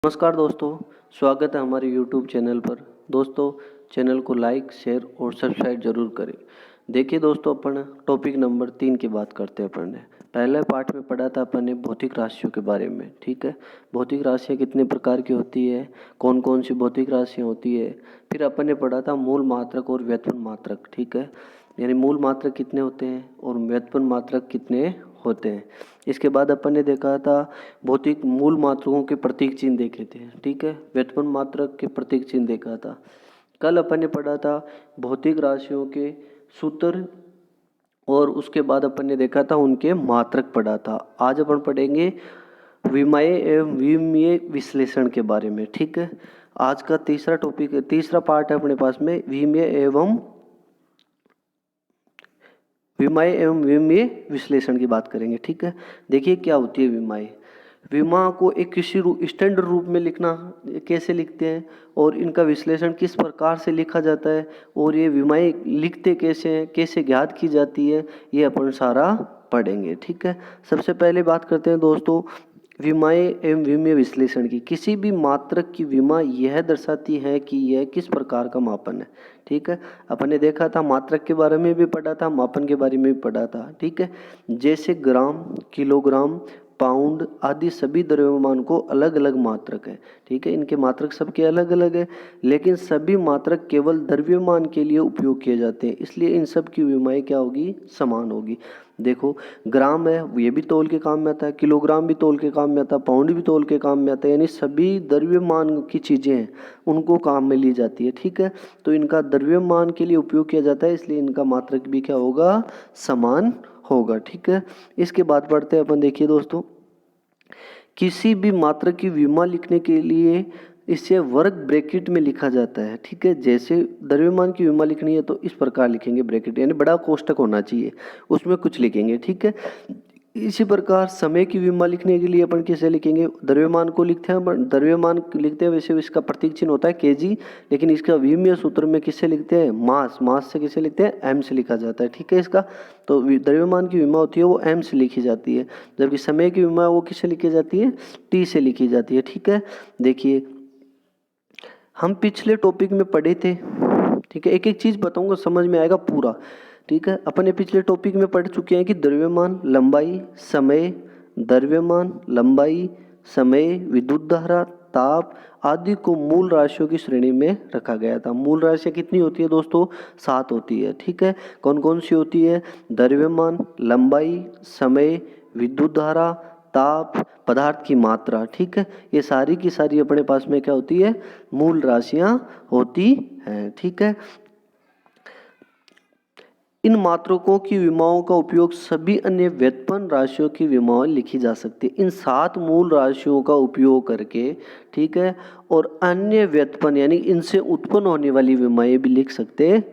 नमस्कार दोस्तों, स्वागत है हमारे YouTube चैनल पर। दोस्तों, चैनल को लाइक, शेयर और सब्सक्राइब जरूर करें। देखिए दोस्तों, अपन टॉपिक नंबर 3 की बात करते हैं। अपन ने पहले पार्ट में पढ़ा था अपन ने भौतिक राशियों के बारे में। ठीक है, भौतिक राशियाँ कितने प्रकार की होती है, कौन कौन सी भौतिक राशियाँ होती है। फिर अपन ने पढ़ा था मूल मात्रक और व्युत्पन्न मात्रक। ठीक है, यानी मूल मात्रक कितने होते हैं और व्युत्पन्न मात्रक कितने होते हैं। इसके बाद अपन ने देखा था भौतिक मूल मात्रकों के प्रतीक चिन्ह देखे थे। ठीक है, व्युत्पन्न मात्रक के प्रतीक चिन्ह देखा था। कल अपन ने पढ़ा था भौतिक राशियों के सूत्र और उसके बाद अपन ने देखा था उनके मात्रक पढ़ा था। आज अपन पढ़ेंगे विमेय एवं विमीय विश्लेषण के बारे में। ठीक है, आज का तीसरा पार्ट है अपने पास में विमेय एवं विमीय विश्लेषण की बात करेंगे। ठीक है, देखिए क्या होती है विमेय। विमा को एक किसी स्टैंडर्ड रूप में लिखना कैसे लिखते हैं और इनका विश्लेषण किस प्रकार से लिखा जाता है और ये विमाएँ लिखते कैसे हैं, कैसे ज्ञात की जाती है, ये अपन सारा पढ़ेंगे। ठीक है, सबसे पहले बात करते हैं दोस्तों विमाएँ एवं विमीय विश्लेषण की। किसी भी मात्रक की विमा यह दर्शाती है कि यह किस प्रकार का मापन है। ठीक है, अपन ने देखा था मात्रक के बारे में भी पढ़ा था, मापन के बारे में भी पढ़ा था। ठीक है, जैसे ग्राम, किलोग्राम, पाउंड आदि सभी द्रव्यमान को अलग अलग मात्रक है। ठीक है, इनके मात्रक सबके अलग अलग है, लेकिन सभी मात्रक केवल द्रव्यमान के लिए उपयोग किए जाते हैं, इसलिए इन सब की विमाएँ क्या होगी, समान होगी। देखो, ग्राम है ये भी तौल के काम में आता है, किलोग्राम भी तौल के काम में आता है, पाउंड भी तौल के काम में आता है, यानी सभी द्रव्यमान की चीज़ें हैं उनको काम में ली जाती है। ठीक है, तो इनका द्रव्यमान के लिए उपयोग किया जाता है, इसलिए इनका मात्रक भी क्या होगा, समान होगा। ठीक है, इसके बाद पढ़ते हैं अपन। देखिए दोस्तों, किसी भी मात्रक की विमा लिखने के लिए इसे वर्ग ब्रैकेट में लिखा जाता है। ठीक है, जैसे द्रव्यमान की विमा लिखनी है तो इस प्रकार लिखेंगे, ब्रैकेट यानी बड़ा कोष्टक होना चाहिए, उसमें कुछ लिखेंगे। ठीक है, इसी प्रकार समय की विमा लिखने के लिए अपन कैसे लिखेंगे, द्रव्यमान को लिखते हैं, अपन द्रव्यमान लिखते हैं वैसे इसका प्रतीक चिन्ह होता है केजी, लेकिन इसका विमीय सूत्र में किससे लिखते हैं, मास से किसे लिखते हैं, एम से लिखा जाता है। ठीक है, इसका तो द्रव्यमान की विमा होती है वो एम से लिखी जाती है, जबकि समय की विमा वो किससे लिखी जाती है, टी से लिखी जाती है। ठीक है, देखिए हम पिछले टॉपिक में पढ़े थे। ठीक है, एक एक चीज़ बताऊंगा, समझ में आएगा पूरा। ठीक है, अपन ने पिछले टॉपिक में पढ़ चुके हैं कि द्रव्यमान, लंबाई, समय, द्रव्यमान, लंबाई, समय, विद्युत धारा, ताप आदि को मूल राशियों की श्रेणी में रखा गया था। मूल राशियाँ कितनी होती है दोस्तों, 7 होती है। ठीक है, कौन कौन सी होती है, द्रव्यमान, लंबाई, समय, विद्युत धारा, ताप, पदार्थ की मात्रा। ठीक है, ये सारी की सारी अपने पास में क्या होती है, मूल राशियां होती हैं। ठीक है, इन मात्रकों की विमाओं का उपयोग सभी अन्य व्युत्पन्न राशियों की विमाएं लिखी जा सकती है। इन 7 मूल राशियों का उपयोग करके, ठीक है, और अन्य व्युत्पन्न यानी इनसे उत्पन्न होने वाली विमाएं भी लिख सकते हैं।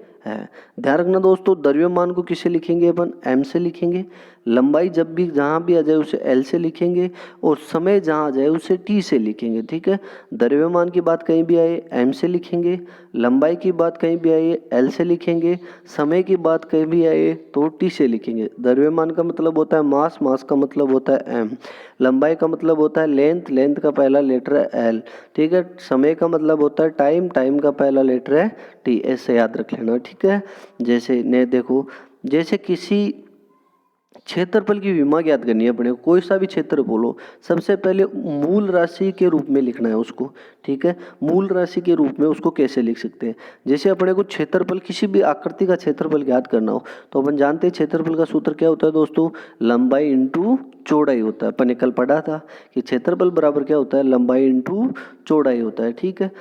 ध्यान रखना दोस्तों, द्रव्यमान को किससे लिखेंगे अपन, एम से लिखेंगे, लंबाई जब भी जहाँ भी आ जाए उसे एल से लिखेंगे, और समय जहाँ आ जाए उसे टी से लिखेंगे। ठीक है, द्रव्यमान की बात कहीं भी आए एम से लिखेंगे, लंबाई की बात कहीं भी आए एल से लिखेंगे, समय की बात कहीं भी आए तो टी से लिखेंगे। द्रव्यमान का मतलब होता है मास का मतलब होता है एम, लंबाई का मतलब होता है लेंथ का पहला लेटर है एल। ठीक है, समय का मतलब होता है टाइम का पहला लेटर है टी, ऐसे याद रख लेना। ठीक है, जैसे ने देखो, जैसे किसी क्षेत्रफल की विमा ज्ञात करनी है अपने को, कोई सा भी क्षेत्र बोलो, सबसे पहले मूल राशि के रूप में लिखना है उसको। ठीक है, मूल राशि के रूप में उसको कैसे लिख सकते हैं, जैसे अपने को क्षेत्रफल, किसी भी आकृति का क्षेत्रफल ज्ञात करना हो तो अपन जानते हैं क्षेत्रफल का सूत्र क्या होता है दोस्तों, लंबाई इंटू चौड़ाई होता है। अपन ने कल पढ़ा था कि क्षेत्रफल बराबर क्या होता है, लंबाई इंटू चौड़ाई होता है। ठीक है,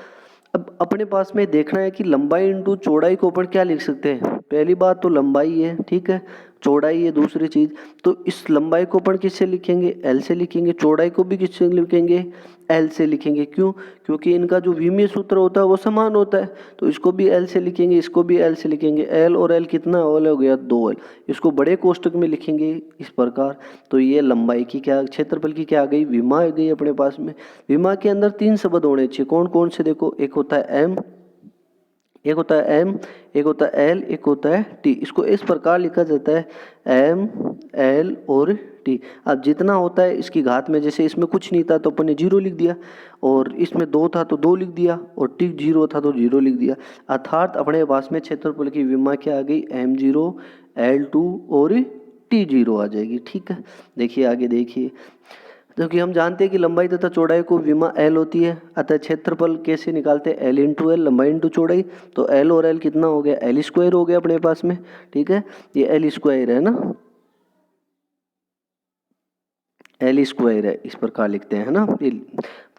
अब अपने पास में देखना है कि लंबाई इंटू चौड़ाई को अपन क्या लिख सकते हैं, पहली बात तो लंबाई है, ठीक है, चौड़ाई है दूसरी चीज, तो इस लंबाई को अपन किससे लिखेंगे, एल से लिखेंगे, चौड़ाई को भी किससे लिखेंगे, एल से लिखेंगे। क्यों, क्योंकि इनका जो विमीय सूत्र होता है वो समान होता है, तो इसको भी एल से लिखेंगे, इसको भी एल से लिखेंगे। एल और एल कितना एल हो गया, 2 एल, इसको बड़े कोष्टक में लिखेंगे इस प्रकार। तो ये लंबाई की क्या, क्षेत्रफल की क्या आ गई, विमा आ गई अपने पास में। विमा के अंदर 3 शब्द होने चाहिए, कौन कौन से, देखो, एक होता है एम, एक होता है एम, एक होता है एल, एक होता है टी। इसको इस प्रकार लिखा जाता है एम, एल और टी। अब जितना होता है इसकी घात में, जैसे इसमें कुछ नहीं था तो अपन ने जीरो लिख दिया, और इसमें दो था तो दो लिख दिया, और टी जीरो था तो जीरो लिख दिया। अर्थात अपने पास में क्षेत्रफल की विमा क्या आ गई, एम जीरो, एल टू और टी जीरो आ जाएगी। ठीक है, देखिए आगे देखिए, क्योंकि हम जानते हैं कि लंबाई तथा चौड़ाई को विमा एल होती है, अतः क्षेत्रफल कैसे निकालते हैं, एल इंटू एल, लंबाई इंटू चौड़ाई। तो एल और एल कितना हो गया, एल स्क्वायर हो गया अपने पास में। ठीक है, ये एल स्क्वायर है ना, एल स्क्वायर है, इस प्रकार लिखते हैं ना, ये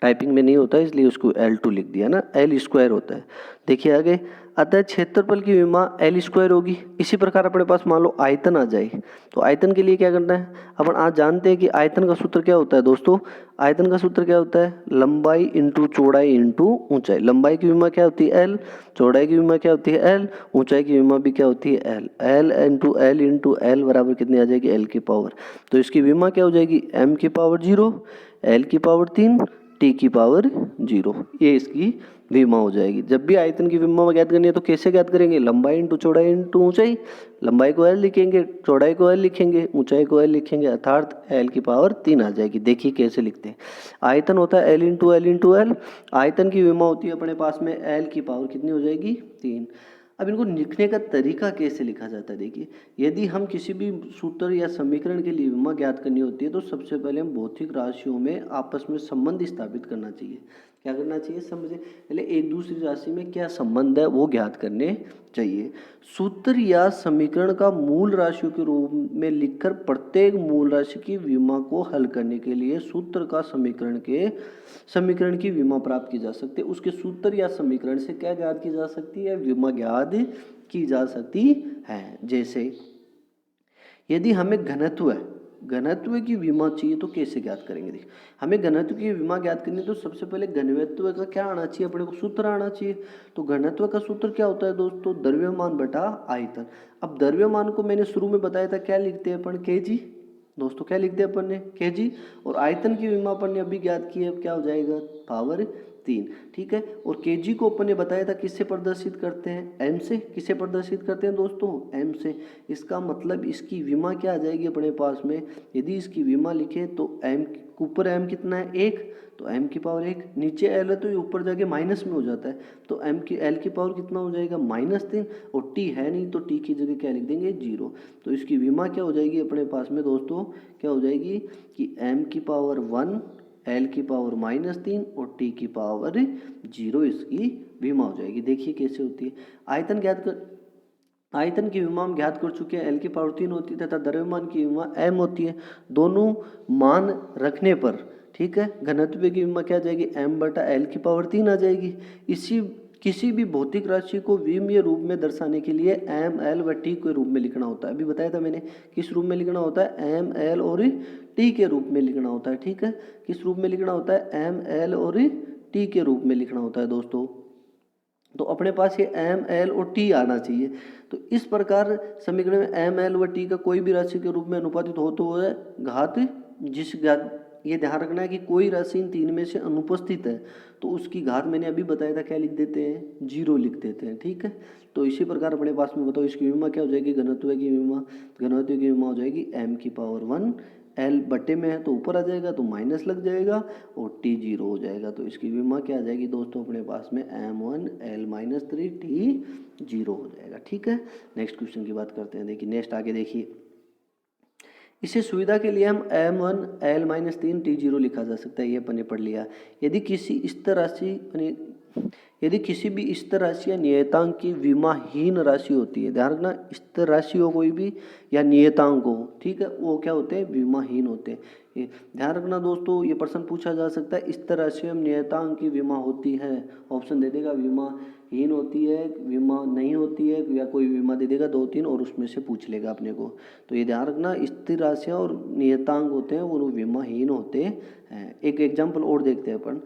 टाइपिंग में नहीं होता है इसलिए उसको L2 लिख दिया ना, एल स्क्वायर होता है। देखिए आगे, अतः क्षेत्रफल की विमा एल स्क्वायर होगी। इसी प्रकार अपने पास मान लो आयतन आ जाए, तो आयतन के लिए क्या करना है, अपन आज जानते हैं कि आयतन का सूत्र क्या होता है दोस्तों, आयतन का सूत्र क्या होता है, लंबाई इंटू चौड़ाई इंटू ऊंचाई। लंबाई की विमा क्या होती है एल, चौड़ाई की विमा क्या होती है एल, ऊंचाई की विमा भी क्या होती है एल। एल इंटू एल बराबर कितनी आ जाएगी, एल की पावर। तो इसकी विमा क्या हो जाएगी, एम की पावर जीरो, एल की पावर तीन, टी की पावर जीरो, ये इसकी विमा हो जाएगी। जब भी आयतन की विमा ज्ञात करनी है तो कैसे ज्ञात करेंगे, लंबाई इंटू चौड़ाई इंटू ऊंचाई। लंबाई को एल लिखेंगे, चौड़ाई को एल लिखेंगे, ऊंचाई को एल लिखेंगे, अर्थात एल की पावर तीन आ जाएगी। देखिए कैसे लिखते हैं, आयतन होता है L into L into L, आयतन की विमा होती है अपने पास में एल की पावर कितनी हो जाएगी, तीन। अब इनको लिखने का तरीका कैसे लिखा जाता है, देखिए, यदि हम किसी भी सूत्र या समीकरण के लिए विमा ज्ञात करनी होती है तो सबसे पहले हम भौतिक राशियों में आपस में संबंध स्थापित करना चाहिए। क्या करना चाहिए, समझे, पहले एक दूसरी राशि में क्या संबंध है वो ज्ञात करने चाहिए। सूत्र या समीकरण का मूल राशियों के रूप में लिखकर प्रत्येक मूल राशि की विमा को हल करने के लिए सूत्र का समीकरण की विमा प्राप्त की जा सकती है। उसके सूत्र या समीकरण से क्या ज्ञात की जा सकती है, विमा ज्ञात की जा सकती है। जैसे यदि हमें घनत्व की विमा चाहिए तो कैसे ज्ञात करेंगे, देखिए, हमें घनत्व की विमा ज्ञात करनी है तो सबसे पहले घनत्व का क्या आना चाहिए, अपने को सूत्र आना चाहिए। तो घनत्व का सूत्र क्या होता है दोस्तों, द्रव्यमान बटा आयतन। अब द्रव्यमान को मैंने शुरू में बताया था, क्या लिखते हैं अपन, केजी। दोस्तों क्या लिखते हैं अपन ने, केजी। और आयतन की विमा अपन ने अभी ज्ञात की है, क्या हो जाएगा, पावर तीन। ठीक है, और केजी को अपन ने बताया था किससे प्रदर्शित करते हैं, एम से। किससे प्रदर्शित करते हैं दोस्तों, एम से। इसका मतलब इसकी विमा क्या आ जाएगी अपने पास में, यदि इसकी विमा लिखे तो एम ऊपर एम कितना है, एक, तो एम की पावर एक, नीचे एल है तो ये ऊपर जाके माइनस में हो जाता है, तो एल की पावर कितना हो जाएगा, माइनस तीन। और टी है नहीं तो टी की जगह क्या लिख देंगे, जीरो। तो इसकी विमा क्या हो जाएगी अपने पास में दोस्तों, क्या हो जाएगी कि एम की पावर वन, एल की पावर माइनस तीन और टी की पावर जीरो, इसकी विमा हो जाएगी। देखिए कैसे होती है, आयतन की विमा हम ज्ञात कर चुके हैं, एल की पावर तीन होती है तथा द्रव्यमान की विमा एम होती है। दोनों मान रखने पर, ठीक है, घनत्व की विमा क्या आ जाएगी, एम बटा एल की पावर तीन आ जाएगी। इसी किसी भी भौतिक राशि को विमीय रूप में दर्शाने के लिए एम, एल व टी के रूप में लिखना होता है। अभी बताया था मैंने, किस रूप में लिखना होता है, एम, एल और टी के रूप में लिखना होता है। ठीक है, किस रूप में लिखना होता है, एम, एल और टी के रूप में लिखना होता है दोस्तों। तो अपने पास ये एम, एल और टी आना चाहिए। तो इस प्रकार समीकरण में एम, एल व टी का कोई भी राशि के रूप में अनुपातित हो तो है घात, ये ध्यान रखना है कि कोई राशि इन तीन में से अनुपस्थित है तो उसकी घात मैंने अभी बताया था क्या लिख देते हैं, जीरो लिख देते हैं। ठीक है, तो इसी प्रकार अपने पास में बताओ इसकी विमा क्या हो जाएगी, घनत्व की विमा हो जाएगी एम की पावर वन, एल बटे में है तो ऊपर आ जाएगा तो माइनस लग जाएगा और टी जीरो हो जाएगा। तो इसकी विमा क्या आ जाएगी दोस्तों अपने पास में, M one, L minus three, T zero हो जाएगा। ठीक है, नेक्स्ट क्वेश्चन की बात करते हैं। देखिए नेक्स्ट आगे देखिए, इसी सुविधा के लिए हम एम वन, एल माइनस तीन, टी जीरो लिखा जा सकता है, ये अपन ने पढ़ लिया। यदि किसी स्थिर राशि या नियतांक की विमाहीन राशि होती है, ध्यान रखना, स्थिर राशि हो कोई भी या नियतांक हो, ठीक है, वो क्या होते हैं, विमाहीन होते हैं। ये ध्यान रखना दोस्तों, ये प्रश्न पूछा जा सकता है, स्थिर राशि एवं नियतांक की विमा होती है, ऑप्शन दे देगा, विमाहीन होती है, विमा नहीं होती है, या कोई विमा दे देगा दो तीन और उसमें से पूछ लेगा अपने को। तो ये ध्यान रखना, स्थिर राशियाँ और नियतांक होते हैं वो विमाहीन होते हैं। एक एग्जाम्पल और देखते हैं अपन,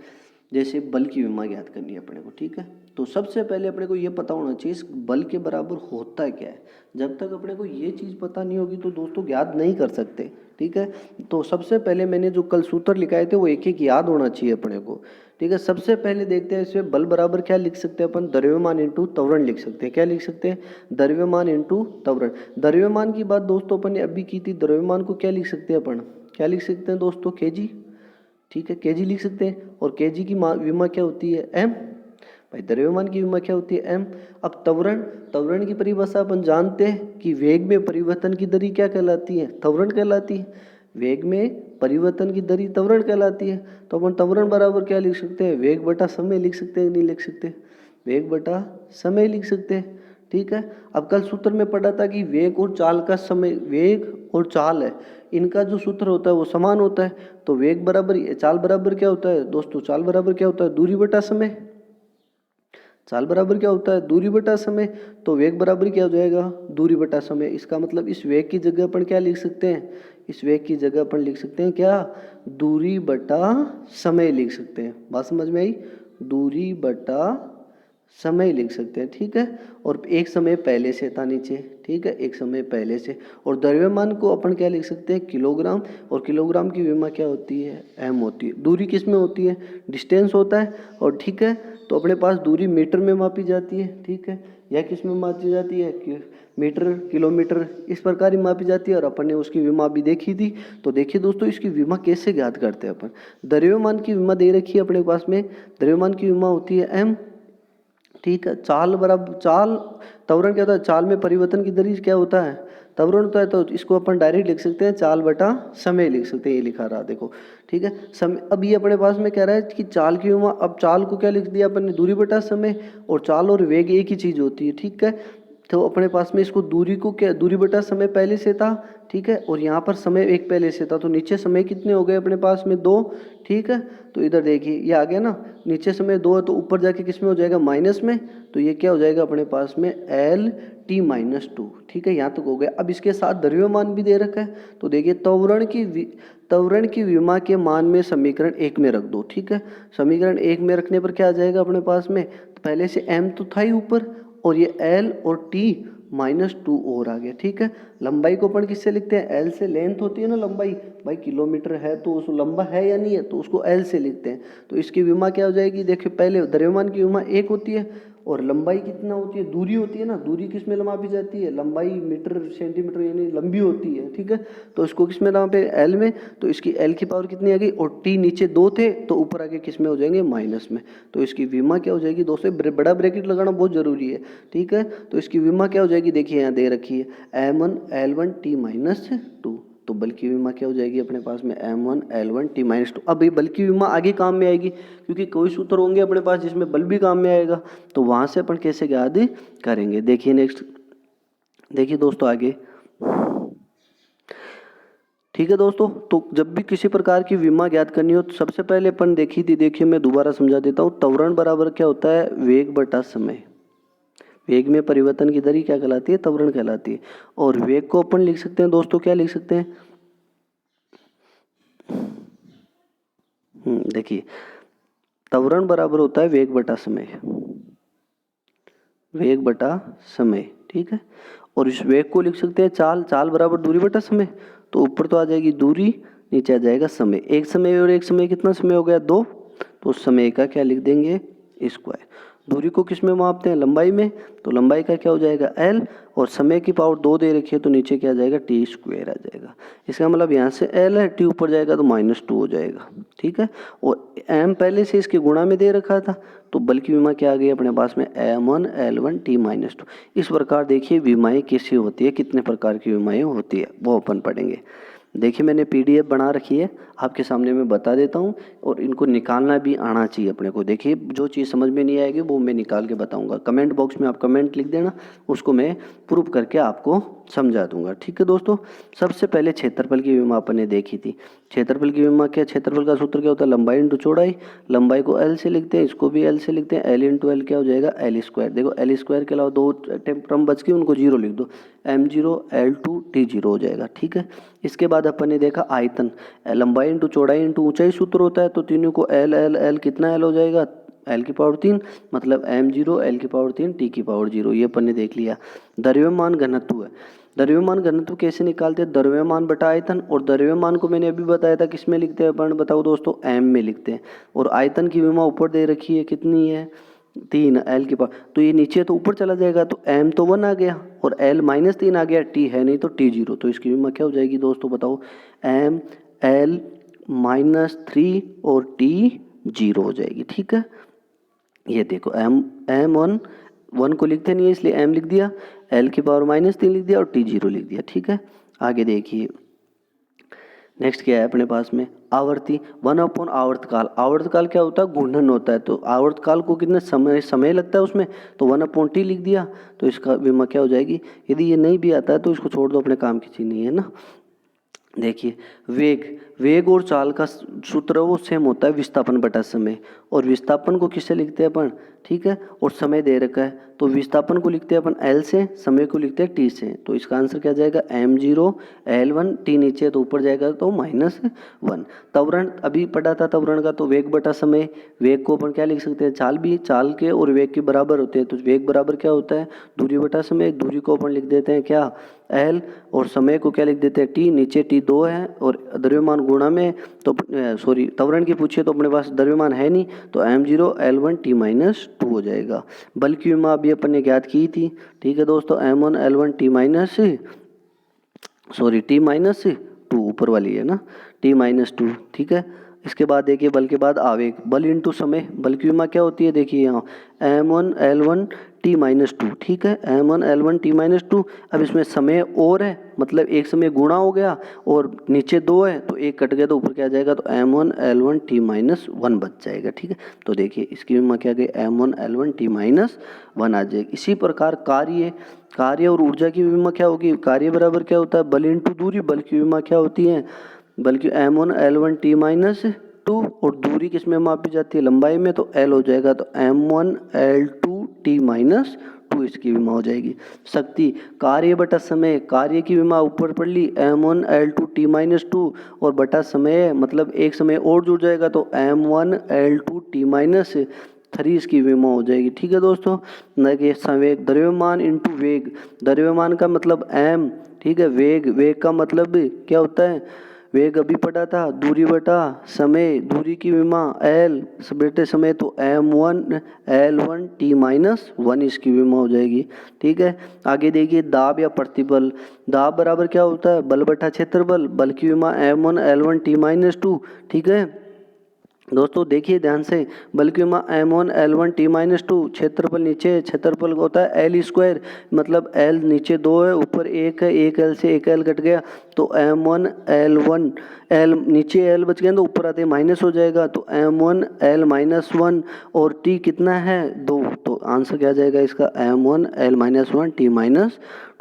जैसे बल की विमा ज्ञात करनी है अपने को, ठीक है। तो सबसे पहले अपने को ये पता होना चाहिए इस बल के बराबर होता क्या है। जब तक अपने को ये चीज़ पता नहीं होगी तो दोस्तों ज्ञात नहीं कर सकते, ठीक है। तो सबसे पहले मैंने जो कल सूत्र लिखाए थे वो एक एक याद होना चाहिए अपने को, ठीक है। सबसे पहले देखते हैं इसमें बल बराबर क्या लिख सकते हैं अपन, द्रव्यमान इंटू त्वरण लिख सकते हैं। क्या लिख सकते हैं, द्रव्यमान इंटू त्वरण। द्रव्यमान की बात दोस्तों अपन ने अभी की थी, द्रव्यमान को क्या लिख सकते हैं अपन, क्या लिख सकते हैं दोस्तों, केजी, ठीक है, केजी लिख सकते हैं। और केजी की विमा क्या होती है, एम। भाई द्रव्यमान की विमा क्या होती है, एम। अब त्वरण, त्वरण की परिभाषा अपन जानते हैं कि वेग में परिवर्तन की दर क्या कहलाती है, त्वरण कहलाती है। वेग में परिवर्तन की दर त्वरण कहलाती है। तो अपन त्वरण बराबर क्या लिख सकते हैं, वेग बटा समय लिख सकते हैं, नहीं लिख सकते, वेग बटा समय लिख सकते हैं, ठीक है। अब कल सूत्र में पढ़ा था कि वेग और चाल का समय, वेग और चाल है इनका जो सूत्र होता है वो समान होता है। तो वेग बराबर चाल बराबर क्या होता है दोस्तों, चाल बराबर क्या होता है, दूरी बटा समय। चाल बराबर क्या होता है, दूरी बटा समय। तो वेग बराबर क्या हो जाएगा, दूरी बटा समय। इसका मतलब इस वेग की जगह अपन क्या लिख सकते हैं, इस वेग की जगह अपन लिख सकते हैं क्या, दूरी बटा समय लिख सकते हैं। बात समझ में आई, दूरी बटा समय लिख सकते हैं, ठीक है। और एक समय पहले से था नीचे, ठीक है, एक समय पहले से। और द्रव्यमान को अपन क्या लिख सकते हैं, किलोग्राम। और किलोग्राम की विमा क्या होती है, एम होती है। दूरी किस में होती है, डिस्टेंस होता है, और ठीक है। तो अपने पास दूरी मीटर में मापी जाती है, ठीक है, या किस में मापी जाती है, मीटर, किलोमीटर, इस प्रकार ही मापी जाती है। और अपन ने उसकी विमा भी देखी थी। तो देखिए दोस्तों इसकी विमा कैसे ज्ञात करते हैं अपन। द्रव्यमान की विमा दे रखी है अपने पास में, द्रव्यमान की विमा होती है एम, ठीक है। चाल बराबर, चाल त्वरण क्या होता है, चाल में परिवर्तन की दर क्या होता है, त्वरण होता है। तो इसको अपन डायरेक्ट लिख सकते हैं, चाल बटा समय लिख सकते हैं, ये लिखा रहा देखो, ठीक है। समय, अब ये अपने पास में कह रहा है कि चाल की विमा, अब चाल को क्या लिख दिया अपन ने, दूरी बटा समय। और चाल और वेग एक ही चीज होती है, ठीक है। तो अपने पास में इसको दूरी को क्या, दूरी बटा समय पहले से था, ठीक है। और यहाँ पर समय एक पहले से था, तो नीचे समय कितने हो गए अपने पास में, 2, ठीक है। तो इधर देखिए ये आ गया ना, नीचे समय 2 है तो ऊपर जाके किस में हो जाएगा, माइनस में। तो ये क्या हो जाएगा अपने पास में, एल टी माइनस 2, ठीक है। यहाँ तक हो गया। अब इसके साथ द्रव्यमान भी दे रखा है। तो देखिए त्वरण की विमा के मान में समीकरण 1 में रख दो, ठीक है। समीकरण 1 में रखने पर क्या आ जाएगा अपने पास में, तो पहले से एम तो था ही ऊपर, और ये एल और टी माइनस 2 और आ गया, ठीक है। लंबाई को अपन किससे लिखते हैं, एल से। लेंथ होती है ना लंबाई, भाई किलोमीटर है तो उसको लंबा है या नहीं है, तो उसको एल से लिखते हैं। तो इसकी विमा क्या हो जाएगी, देखिए पहले द्रव्यमान की विमा 1 होती है, और लंबाई कितना होती है, दूरी होती है ना, दूरी किस में मापी जाती है, लंबाई मीटर सेंटीमीटर यानी लंबी होती है, ठीक है। तो इसको किस में नापे, एल में। तो इसकी एल की पावर कितनी आ गई, और टी नीचे 2 थे तो ऊपर आगे किस में हो जाएंगे, माइनस में। तो इसकी विमा क्या हो जाएगी दोस्तों, बड़ा ब्रैकेट लगाना बहुत जरूरी है, ठीक है। तो इसकी विमा क्या हो जाएगी, देखिए यहाँ दे रखी है M1 L1 T माइनस 2। तो बल की विमा क्या हो जाएगी अपने पास में, M1 L1 T माइनस 2। अब ये बल की विमा आगे काम में आएगी, क्योंकि कोई सूत्र होंगे अपने पास जिसमें बल भी काम में आएगा, तो वहां से अपन कैसे याद करेंगे। देखिए नेक्स्ट, देखिए दोस्तों आगे, ठीक है दोस्तों। तो जब भी किसी प्रकार की विमा ज्ञात करनी हो तो सबसे पहले अपन देखी थी, देखिए मैं दोबारा समझा देता हूँ। त्वरण बराबर क्या होता है, वेग बटा समय। वेग में परिवर्तन की दर क्या कहलाती है, त्वरण कहलाती है। और वेग को अपन लिख सकते हैं दोस्तों, क्या लिख सकते हैं, देखिए त्वरण बराबर होता है वेग बटा समय, वेग बटा समय, ठीक है। और इस वेग को लिख सकते हैं चाल, चाल बराबर दूरी बटा समय। तो ऊपर तो आ जाएगी दूरी, नीचे आ जाएगा समय। एक समय और एक समय कितना समय हो गया, 2। तो उस समय का क्या लिख देंगे, स्क्वायर। दूरी को किस में मापते हैं, लंबाई में। तो लंबाई का क्या हो जाएगा, एल। और समय की पावर 2 दे रखी है तो नीचे क्या आ जाएगा, टी स्क्वायर आ जाएगा। इसका मतलब यहाँ से एल है, टी ऊपर जाएगा तो -2 हो जाएगा, ठीक है। और एम पहले से इसके गुणा में दे रखा था, तो बल की विमा क्या आ गई अपने पास में, M1 L1 T माइनस 2। इस प्रकार देखिए विमाएं कैसी होती है, कितने प्रकार की विमाएं होती है वो अपन पढ़ेंगे। देखिए मैंने PDF बना रखी है, आपके सामने मैं बता देता हूँ, और इनको निकालना भी आना चाहिए अपने को। देखिए जो चीज़ समझ में नहीं आएगी वो मैं निकाल के बताऊँगा। कमेंट बॉक्स में आप कमेंट लिख देना, उसको मैं प्रूफ करके आपको समझा दूंगा। ठीक है दोस्तों, सबसे पहले क्षेत्रफल की विमा अपन ने देखी थी। क्षेत्रफल की विमा क्या, क्षेत्रफल का सूत्र क्या होता है, लंबाई इंटू चौड़ाई। लंबाई को एल से लिखते हैं, इसको भी एल से लिखते हैं, एल इंटू एल क्या हो जाएगा, एल स्क्वायर। देखो एल स्क्वायर के अलावा दो टर्म बच गई, उनको जीरो लिख दो, m0 L2 T0 हो जाएगा। ठीक है, इसके बाद अपन ने देखा आयतन, लंबाई इंटू चौड़ाई इंटू ऊंचाई सूत्र होता है, तो तीनों को एल एल एल कितना एल हो जाएगा, एल की पावर 3, मतलब m0 एल की पावर 3 टी की पावर 0, ये अपन ने देख लिया। द्रव्यमान घनत्व है, द्रव्यमान घनत्व कैसे निकालते हैं, द्रव्यमान बटा आयतन। और द्रव्यमान को मैंने अभी बताया था किस में लिखते हैं अपन, बताओ दोस्तों, एम में लिखते हैं। और आयतन की विमा ऊपर दे रखी है, कितनी है, 3 एल की पावर, तो ये नीचे तो ऊपर चला जाएगा, तो एम तो 1 आ गया और एल -3 आ गया, टी है नहीं तो T0, तो इसकी विमा क्या हो जाएगी दोस्तों बताओ, एम एल -3 और T0 हो जाएगी। ठीक है, ये देखो एम वन को लिखते नहीं है इसलिए एम लिख दिया, एल की पावर -3 लिख दिया और T0 लिख दिया। ठीक है, आगे देखिए नेक्स्ट क्या है अपने पास में, आवर्ती 1/, आवर्तकाल। आवर्तकाल क्या होता है, घूर्णन होता है, तो आवर्तकाल को कितना समय लगता है उसमें, तो 1/T लिख दिया, तो इसका विमा क्या हो जाएगी। यदि ये नहीं भी आता है तो इसको छोड़ दो, अपने काम की चीज़ नहीं है ना। देखिए वेग और चाल का सूत्र वो सेम होता है, विस्थापन बटा समय। और विस्थापन को किससे लिखते हैं अपन, ठीक है, और समय दे रखा है, तो विस्थापन को लिखते हैं अपन एल से, समय को लिखते हैं टी से। तो इसका आंसर क्या जाएगा, m0 L1, टी नीचे तो ऊपर जाएगा तो -1। त्वरण अभी पढ़ा था त्वरण का, तो वेग बटा समय, वेग को अपन क्या लिख सकते हैं, चाल भी, चाल के और वेग के बराबर होते हैं, तो वेग बराबर क्या होता है, दूरी बटा समय। दूरी को अपन लिख देते हैं क्या, एल, और समय को क्या लिख देते हैं, टी, नीचे T2 है, और द्रव्यमान गुणा में, तो सॉरी त्वरण की पूछिए तो अपने पास द्रव्यमान है नहीं, तो m0 L1 T-2 हो जाएगा। बल की विमा अभी अपन ने ज्ञात की थी। ठीक है दोस्तों, m1 L1 T-2 ऊपर वाली है ना, T-2। ठीक है, इसके बाद देखिए बल के बाद आवेग, बल इंटू समय। बल की विमा क्या होती है, देखिए यहाँ m1 L1 T-2। ठीक है, m1 L1 T-2। अब इसमें समय और है, मतलब एक समय गुणा हो गया, और नीचे 2 है तो एक कट गया, तो ऊपर क्या आ जाएगा, तो m1 L1 T-1 बच जाएगा। ठीक है, तो देखिए इसकी विमा क्या गई, m1 L1 T-1 आ जाएगी। इसी प्रकार कार्य और ऊर्जा की विमा क्या होगी, कार्य बराबर क्या होता है, बल इंटू दूरी। बल की विमा क्या होती है, बल्कि m1 L1 T-2, और दूरी किस में मापी जाती है, लंबाई में, तो L हो जाएगा, तो m1 L2 T-2 इसकी विमा हो जाएगी। शक्ति, कार्य बटा समय, कार्य की विमा ऊपर पढ़ ली, m1 L2 T-2, और बटा समय मतलब एक समय और जुड़ जाएगा, तो m1 L2 T-3 इसकी विमा हो जाएगी। ठीक है दोस्तों, देखिए संवेग, द्रव्यमान इंटू वेग। द्रव्यमान का मतलब m, ठीक है, वेग का मतलब क्या होता है, वेग अभी पढ़ा था, दूरी बटा समय, दूरी की विमा एल बेटे समय, तो m1 L1 T-1 इसकी विमा हो जाएगी। ठीक है, आगे देखिए दाब या प्रतिबल। दाब बराबर क्या होता है, बल बटा क्षेत्रफल। बल की विमा m1 L1 T-2। ठीक है दोस्तों, देखिए ध्यान से, बल की विमा m1 L1 T-2, क्षेत्रफल नीचे, क्षेत्रफल होता है L स्क्वायर, मतलब L नीचे 2 है, ऊपर 1 है, एक L से एक L कट गया, तो m1 L1, L नीचे L बच गया तो ऊपर आते माइनस हो जाएगा, तो m1 L-1, और T कितना है 2, तो आंसर क्या आ जाएगा इसका, m1 L-1 T-2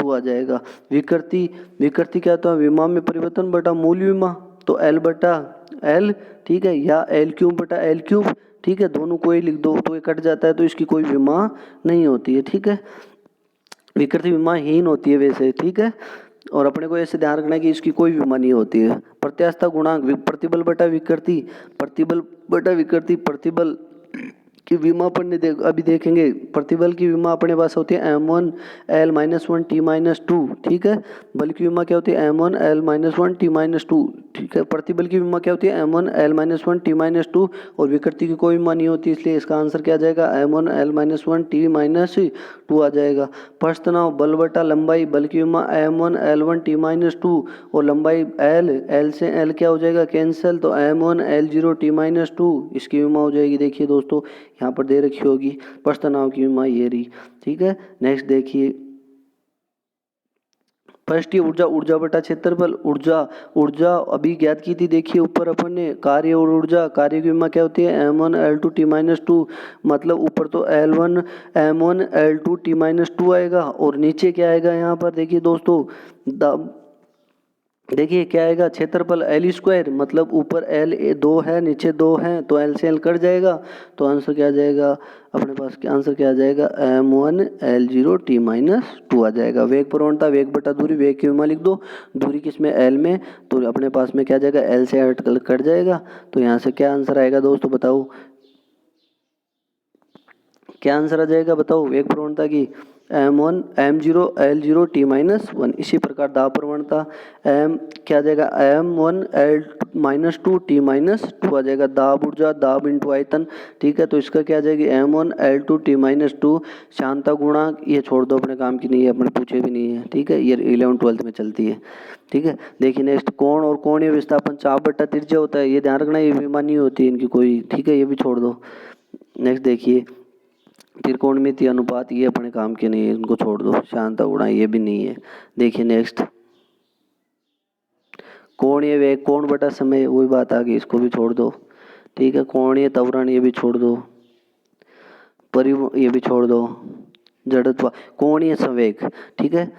आ जाएगा। विकृति क्या होता है, विमा में परिवर्तन बटा मूल विमा, तो L बटा L, ठीक है, या L³ बटा L³। ठीक है, दोनों को ही लिख दो तो ये कट जाता है, तो इसकी कोई विमा नहीं होती है। ठीक है, विकृति विमाहीन होती है वैसे। ठीक है, और अपने को ऐसे ध्यान रखना है कि इसकी कोई विमा नहीं होती है। प्रत्यास्थता गुणांक, प्रतिबल बटा विकृति, प्रतिबल बटा विकृति, प्रतिबल की विमा अपन ने अभी देखेंगे। प्रतिबल की विमा अपने पास होती है m1 L-1 T-2। ठीक है, बल की विमा क्या होती है m1 L-1 T-2। ठीक है, प्रतिबल की विमा क्या होती है m1 L-1 T-2, और विकृति की कोई विमा नहीं होती, इसलिए इसका आंसर क्या आ जाएगा, m1 L-1 T-2 आ जाएगा। प्रश्न तनाव, बल बटा लंबाई। बल की विमा m1 L1 T-2, और लंबाई L से L क्या हो जाएगा, कैंसिल, तो m1 L0 T-2 इसकी विमा हो जाएगी। देखिए दोस्तों यहाँ पर दे रखी होगी प्रश्न तनाव की विमा ये रही। ठीक है, नेक्स्ट देखिए फर्स्ट ये ऊर्जा, ऊर्जा बटा क्षेत्रफल, ऊर्जा अभी ज्ञात की थी, देखिए ऊपर अपन ने कार्य और ऊर्जा, कार्य की विमा क्या होती है m1 L2 T-2, मतलब ऊपर तो L1 m1 L2 T-2 आएगा और नीचे क्या आएगा यहाँ पर देखिए दोस्तों, देखिए क्या आएगा क्षेत्रफल L स्क्वायर, मतलब ऊपर L 2 है नीचे 2 है तो L से L कट जाएगा, तो आंसर क्या आ जाएगा अपने पास, क्या आंसर क्या आ जाएगा m1 L0 T-2 आ जाएगा। वेग प्रवणता, वेग बटा दूरी, वेग की विमा लिख दो, दूरी किसमें L में, तो अपने पास में क्या आ जाएगा L से L कट जाएगा, तो यहाँ से क्या आंसर आएगा दोस्तों बताओ, क्या आंसर आ जाएगा बताओ वेग प्रवणता की, m1 m0 L0 T-1। इसी प्रकार दाब प्रवणता m क्या आ जाएगा m1 L-2 T-2 आ जाएगा। दाब ऊर्जा, दाब इंटू आयतन, ठीक है, तो इसका क्या आ जाएगी m1 L2 T-2। शांता गुणांक ये छोड़ दो, अपने काम की नहीं है, अपने पूछे भी नहीं है, ठीक है, ये 11th-12th में चलती है, ठीक है। देखिए नेक्स्ट, कोण और कोणीय विस्थापन चाप बटा त्रिज्या होता है, ये ध्यान रखना, ये विमा नहीं होती इनकी कोई, ठीक है, ये भी छोड़ दो। नेक्स्ट देखिए त्रिकोणमितीय अनुपात, ये अपने काम के नहीं है, इनको छोड़ दो। शांता गुणा ये भी नहीं है। देखिए नेक्स्ट, कोणीय वेग, कोण बटा समय, वही बात आ गई, इसको भी छोड़ दो, ठीक है। कोणीय त्वरण ये भी छोड़ दो, ये भी छोड़ दो। जड़त्व, कोणीय संवेग, ठीक है,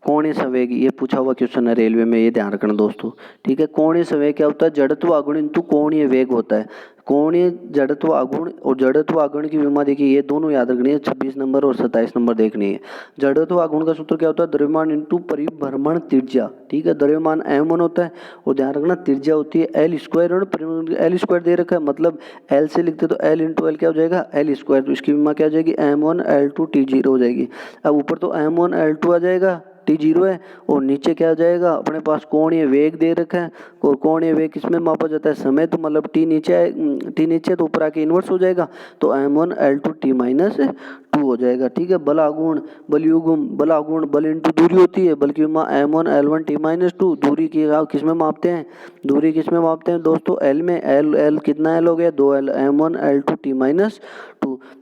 कोणीय संवेग ये पूछा हुआ क्वेश्चन है रेलवे में, ये ध्यान रखना दोस्तों, ठीक है। कोणीय संवेग क्या होता है, जड़त्व आघूर्ण इंटू कोणीय वेग होता है। कोणीय जड़त्व आघूर्ण और जड़त्व आघूर्ण की विमा देखिए, ये दोनों याद रखनी है, 26 नंबर और 27 नंबर देखनी है। जड़त्व आघूर्ण का सूत्र क्या होता है, द्रव्यमान इंटू परिभ्रमण त्रिज्या, ठीक है। द्रव्यमान m1 होता है और ध्यान रखना त्रिज्या होती है L स्क्वायर, और L स्क्वायर दे रखा है, मतलब L से लिखते तो L इंटू L क्या हो जाएगा L स्क्वायर, तो इसकी विमा क्या हो जाएगी m1 L2 T0 हो जाएगी। अब ऊपर तो m1 L2 आ जाएगा, T0 है, और नीचे क्या आ जाएगा अपने पास कोणीय वेग दे रखा है, और कोणीय वेग किसमें मापा जाता है समय, तो मतलब T नीचे है, T नीचे तो ऊपर आके इन्वर्स हो जाएगा, तो m1 L2 T-2 हो जाएगा, ठीक है। बल आघूर्ण, बल युग्म, बल आघूर्ण बल इंटू दूरी होती है, बल की m1 L1 T-2, दूरी की किसमें मापते हैं, दूरी किसमें मापते हैं दोस्तों L में, L कितना L हो गया 2L, m1 L2 T-2।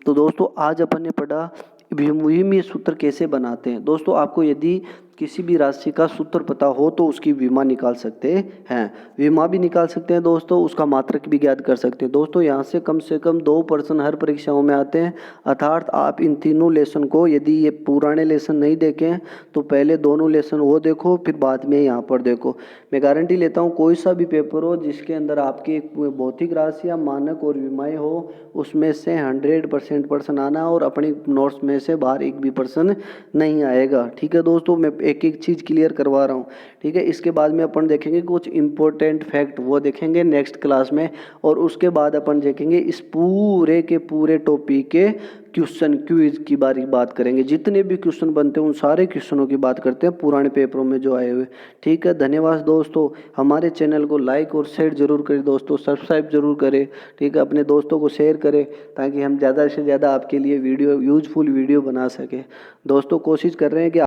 तो दोस्तों आज अपन ने पढ़ा विमीय सूत्र कैसे बनाते हैं। दोस्तों आपको यदि किसी भी राशि का सूत्र पता हो तो उसकी विमा निकाल सकते हैं, विमा भी निकाल सकते हैं दोस्तों, उसका मात्रक भी ज्ञात कर सकते हैं दोस्तों। यहाँ से कम 2 प्रश्न हर परीक्षाओं में आते हैं, अर्थात आप इन तीनों लेसन को, यदि ये पुराने लेसन नहीं देखे हैं तो पहले दोनों लेसन वो देखो, फिर बाद में यहाँ पर देखो। मैं गारंटी लेता हूँ कोई सा भी पेपर हो जिसके अंदर आपकी भौतिक राशि या मानक और विमाएँ हो, उसमें से 100% प्रश्न आना, और अपनी नोट्स में से बाहर एक भी प्रश्न नहीं आएगा, ठीक है दोस्तों। मैं एक एक चीज़ क्लियर करवा रहा हूँ, ठीक है। इसके बाद में अपन देखेंगे कुछ इंपॉर्टेंट फैक्ट, वो देखेंगे नेक्स्ट क्लास में, और उसके बाद अपन देखेंगे इस पूरे के पूरे टॉपिक के क्वेश्चन क्विज की बात करेंगे। जितने भी क्वेश्चन बनते हैं उन सारे क्वेश्चनों की बात करते हैं पुराने पेपरों में जो आए हुए, ठीक है। धन्यवाद दोस्तों, हमारे चैनल को लाइक और शेयर जरूर करें दोस्तों, सब्सक्राइब जरूर करें, ठीक है। अपने दोस्तों को शेयर करें ताकि हम ज़्यादा से ज़्यादा आपके लिए यूजफुल वीडियो बना सकें। दोस्तों कोशिश कर रहे हैं कि